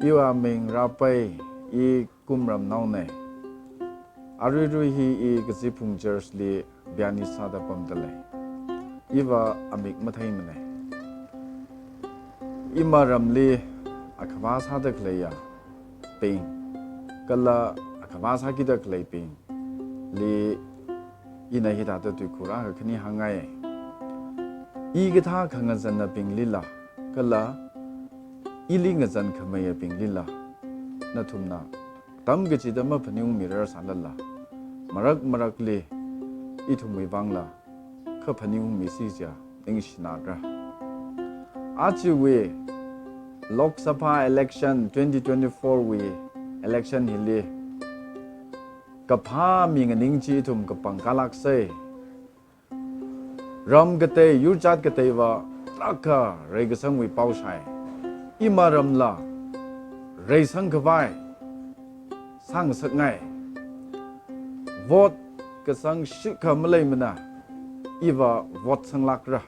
อีว่ามิงราไปอีกุมรำน้องเนี่ยอารุยฮีอีกสิพุงเจอร์สลีเบียนิสาดปั๊มตะเลยอีว่าอเมกมาไทยมันเลยอีมารำลีอักวาสาดกเลยปิงกัลละอักวาสากิดกเลยปิงลีอีนายฮิตาตัวตุคุระก็ขณีหางไงอีกท่าขังกันจันนปิงลีละกัลละอีลิงกันจันขมายปิงลีละนั่นทุ่มน่ะตั้มกจิตมาพนิวมิระสันละมรักลีอีทุ่มไม่บังละข้าพนิวมิสิจ้าเองชินากระอาชีวโลกสภา election 2024 วี election ฮิลีกับพามีเงินนิ่งจีทุ่มกับปังกาลักเซรำกเตยยูจัดกเตยว่าตรักกะเรกสังวิปาวชัยอิมารำละเรสังขวายสังสักไงวอดกสังชิกขมเลยมันนะอีว่าวอดสังลักระ